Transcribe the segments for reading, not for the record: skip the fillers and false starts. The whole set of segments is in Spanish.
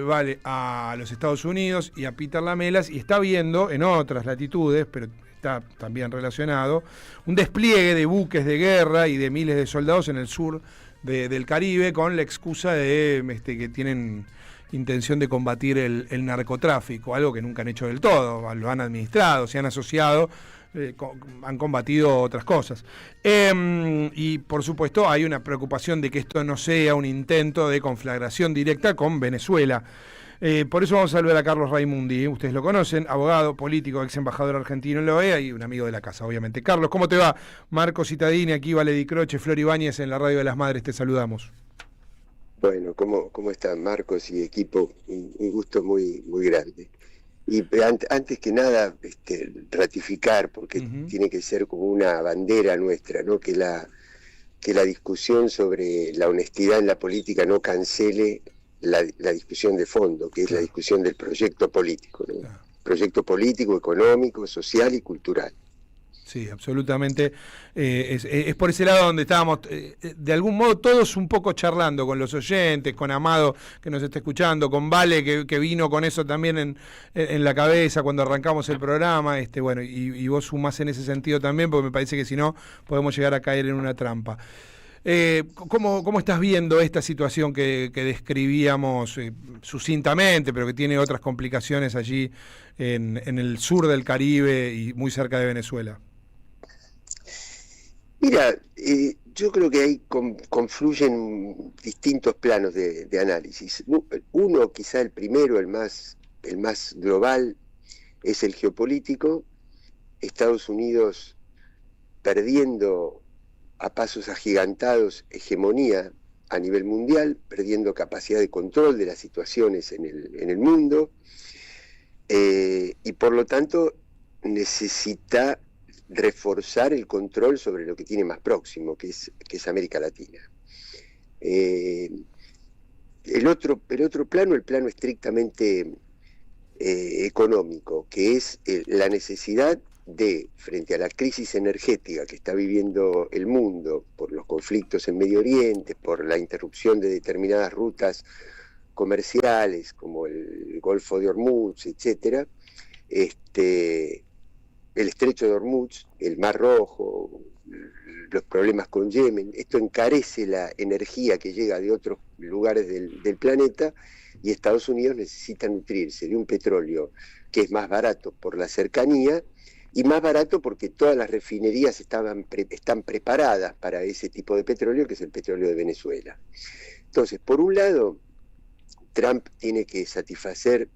vale a los Estados Unidos y a Peter Lamelas, y está viendo en otras latitudes, pero está también relacionado, un despliegue de buques de guerra y de miles de soldados en el sur del Caribe, con la excusa de que tienen intención de combatir el narcotráfico, algo que nunca han hecho del todo, lo han administrado, se han asociado, han combatido otras cosas. Y por supuesto hay una preocupación de que esto no sea un intento de conflagración directa con Venezuela. Por eso vamos a saludar a Carlos Raimundi, ustedes lo conocen, abogado, político, ex embajador argentino en la OEA y un amigo de la casa, obviamente. Carlos, ¿cómo te va? Marco Cittadini, aquí Vale Di Croce, Flor Ibáñez en la Radio de las Madres, te saludamos. Bueno, ¿cómo están Marcos y equipo? Un gusto muy grande. Y antes que nada, ratificar, porque tiene que ser como una bandera nuestra, ¿no? Que la discusión sobre la honestidad en la política no cancele la discusión de fondo, que es la discusión del proyecto político, ¿no? Proyecto político, económico, social y cultural. Sí, absolutamente. Es por ese lado donde estábamos, de algún modo, todos un poco charlando con los oyentes, con Amado, que nos está escuchando, con Vale, que vino con eso también en la cabeza cuando arrancamos el programa. Bueno, y vos sumás en ese sentido también, porque me parece que si no, podemos llegar a caer en una trampa. ¿Cómo estás viendo esta situación que describíamos sucintamente, pero que tiene otras complicaciones allí en el sur del Caribe y muy cerca de Venezuela? Mira, yo creo que ahí confluyen distintos planos de análisis. Uno, quizá el primero, el más global, es el geopolítico. Estados Unidos perdiendo a pasos agigantados hegemonía a nivel mundial, perdiendo capacidad de control de las situaciones en el mundo, y por lo tanto necesita reforzar el control sobre lo que tiene más próximo, que es América Latina. El otro plano, el plano estrictamente económico, que es la necesidad de, frente a la crisis energética que está viviendo el mundo por los conflictos en Medio Oriente, por la interrupción de determinadas rutas comerciales como el Golfo de Hormuz, etcétera, el Estrecho de Hormuz, el Mar Rojo, los problemas con Yemen, esto encarece la energía que llega de otros lugares del planeta, y Estados Unidos necesita nutrirse de un petróleo que es más barato por la cercanía y más barato porque todas las refinerías están preparadas para ese tipo de petróleo, que es el petróleo de Venezuela. Entonces, por un lado, Trump tiene que satisfacer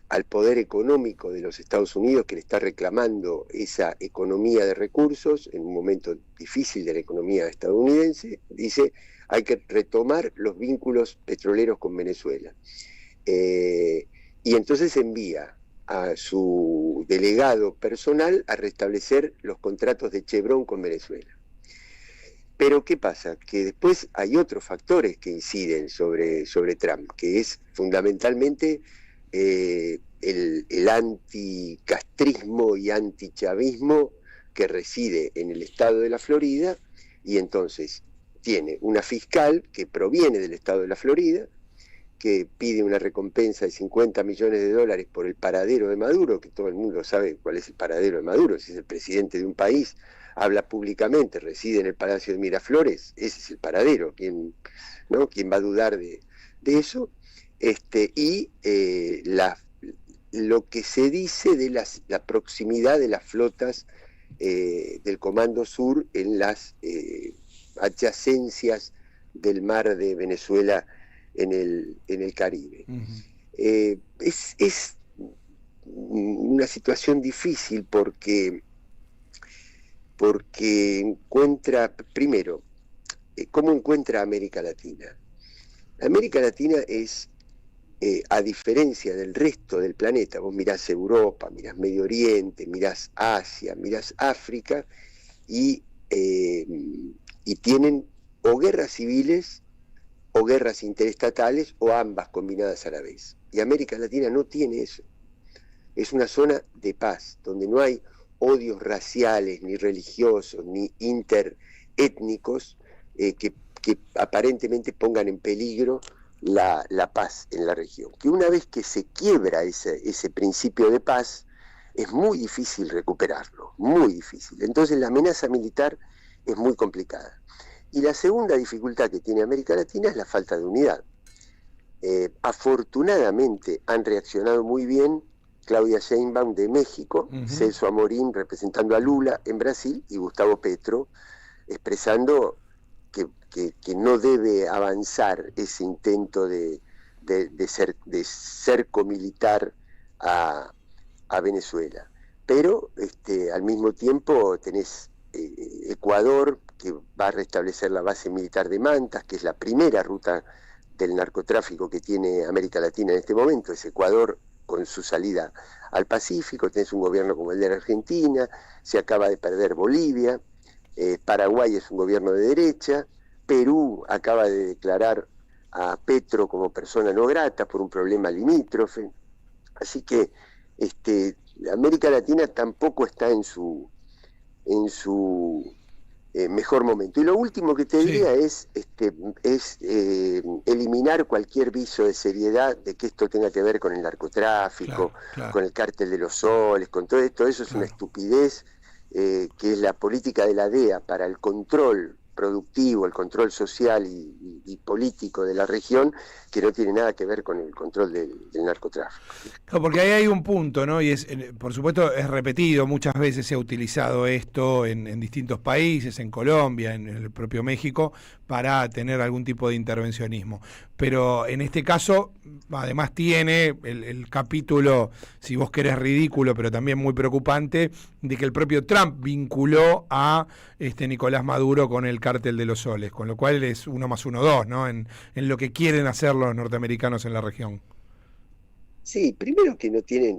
al poder económico de los Estados Unidos, que le está reclamando esa economía de recursos en un momento difícil de la economía estadounidense. Dice, hay que retomar los vínculos petroleros con Venezuela. Y entonces envía a su delegado personal a restablecer los contratos de Chevron con Venezuela. Pero ¿qué pasa? Que después hay otros factores que inciden sobre Trump, que es fundamentalmente el anticastrismo y antichavismo que reside en el estado de la Florida, y entonces tiene una fiscal que proviene del estado de la Florida, que pide una recompensa de $50 millones por el paradero de Maduro, que todo el mundo sabe cuál es el paradero de Maduro. Si es el presidente de un país, habla públicamente, reside en el Palacio de Miraflores, ese es el paradero. ¿Quién va a dudar de eso? Lo que se dice de la proximidad de las flotas del Comando Sur en las adyacencias del mar de Venezuela en el Caribe. Es una situación difícil porque encuentra, primero, ¿cómo encuentra América Latina? América Latina es, a diferencia del resto del planeta, vos mirás Europa, mirás Medio Oriente, mirás Asia, mirás África, y tienen o guerras civiles o guerras interestatales, o ambas combinadas a la vez. Y América Latina no tiene eso. Es una zona de paz, donde no hay odios raciales, ni religiosos, ni interétnicos que aparentemente pongan en peligro la paz en la región. Que una vez que se quiebra ese principio de paz, es muy difícil recuperarlo, muy difícil. Entonces la amenaza militar es muy complicada. Y la segunda dificultad que tiene América Latina es la falta de unidad. Afortunadamente han reaccionado muy bien Claudia Sheinbaum de México, Celso Amorín representando a Lula en Brasil y Gustavo Petro expresando que no debe avanzar ese intento de cerco militar a Venezuela. Pero al mismo tiempo tenés Ecuador, que va a restablecer la base militar de Mantas, que es la primera ruta del narcotráfico que tiene América Latina en este momento, es Ecuador con su salida al Pacífico. Tenés un gobierno como el de la Argentina, se acaba de perder Bolivia, Paraguay es un gobierno de derecha, Perú acaba de declarar a Petro como persona no grata por un problema limítrofe, así que América Latina tampoco está en su mejor momento. Y lo último que te diría es eliminar cualquier viso de seriedad de que esto tenga que ver con el narcotráfico, con el cártel de los soles, con todo esto. Eso es una estupidez, que es la política de la DEA para el control productivo, el control social y político de la región, que no tiene nada que ver con el control del narcotráfico. Claro, porque ahí hay un punto, ¿no? Y es, por supuesto, es repetido, muchas veces se ha utilizado esto en distintos países, en Colombia, en el propio México, para tener algún tipo de intervencionismo. Pero en este caso, además tiene el capítulo, si vos querés, ridículo, pero también muy preocupante, de que el propio Trump vinculó a Nicolás Maduro con el cártel de los soles, con lo cual es 1 más 1, 2, ¿no? En lo que quieren hacer los norteamericanos en la región. Sí, primero que no tiene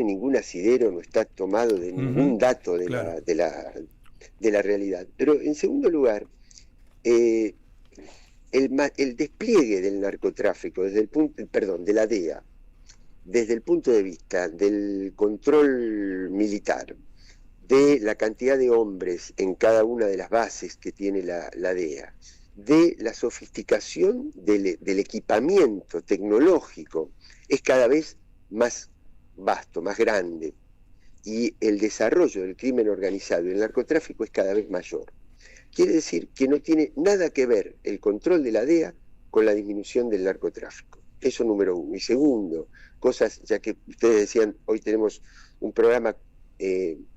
ningún asidero, no está tomado de ningún dato de la realidad. Pero en segundo lugar, el despliegue del narcotráfico de la DEA, desde el punto de vista del control militar, de la cantidad de hombres en cada una de las bases que tiene la DEA, de la sofisticación del equipamiento tecnológico, es cada vez más vasto, más grande, y el desarrollo del crimen organizado y el narcotráfico es cada vez mayor. Quiere decir que no tiene nada que ver el control de la DEA con la disminución del narcotráfico. Eso número uno. Y segundo, cosas, ya que ustedes decían, hoy tenemos un programa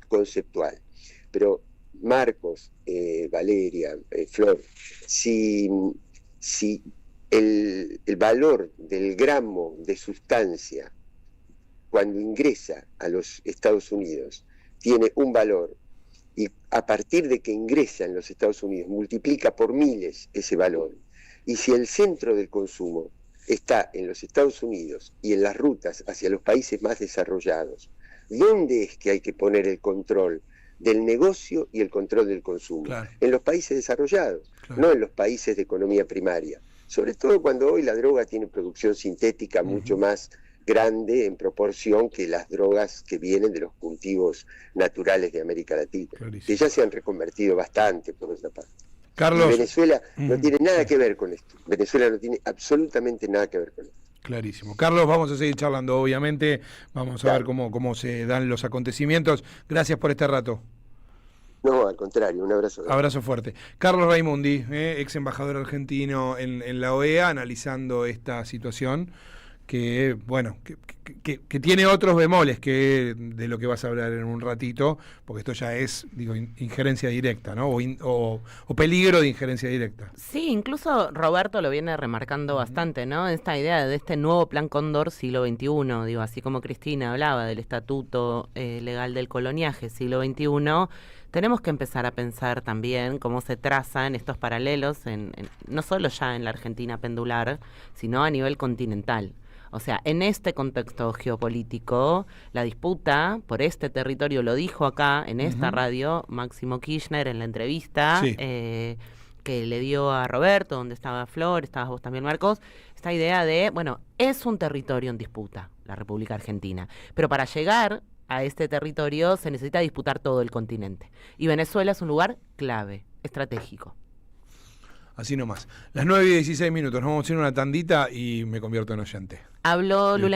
conceptual, pero Marcos, Valeria, Flor, si el valor del gramo de sustancia cuando ingresa a los Estados Unidos tiene un valor, y a partir de que ingresa en los Estados Unidos multiplica por miles ese valor, y si el centro del consumo está en los Estados Unidos y en las rutas hacia los países más desarrollados, ¿dónde es que hay que poner el control del negocio y el control del consumo? Claro. En los países desarrollados, claro, no en los países de economía primaria. Sobre todo cuando hoy la droga tiene producción sintética mucho más grande en proporción que las drogas que vienen de los cultivos naturales de América Latina, que ya se han reconvertido bastante por otra parte. Carlos, y Venezuela no tiene nada que ver con esto. Venezuela no tiene absolutamente nada que ver con esto. Clarísimo. Carlos, vamos a seguir charlando, obviamente. Vamos a ver cómo se dan los acontecimientos. Gracias por este rato. No, al contrario, un abrazo. Abrazo fuerte. Carlos Raimundi, ex embajador argentino en la OEA, analizando esta situación que, bueno, que tiene otros bemoles que de lo que vas a hablar en un ratito, porque esto ya es, digo, injerencia directa, ¿no? O peligro de injerencia directa. Sí, incluso Roberto lo viene remarcando bastante, ¿no? Esta idea de este nuevo Plan Cóndor siglo XXI, digo, así como Cristina hablaba del estatuto legal del coloniaje siglo XXI, tenemos que empezar a pensar también cómo se trazan estos paralelos, no solo ya en la Argentina pendular, sino a nivel continental. O sea, en este contexto geopolítico, la disputa por este territorio, lo dijo acá en esta radio Máximo Kirchner en la entrevista que le dio a Roberto, donde estaba Flor, estabas vos también, Marcos, esta idea de, bueno, es un territorio en disputa, la República Argentina, pero para llegar a este territorio se necesita disputar todo el continente. Y Venezuela es un lugar clave, estratégico. Así nomás. Las 9:16, nos vamos a ir a una tandita y me convierto en oyente. Habló Lula.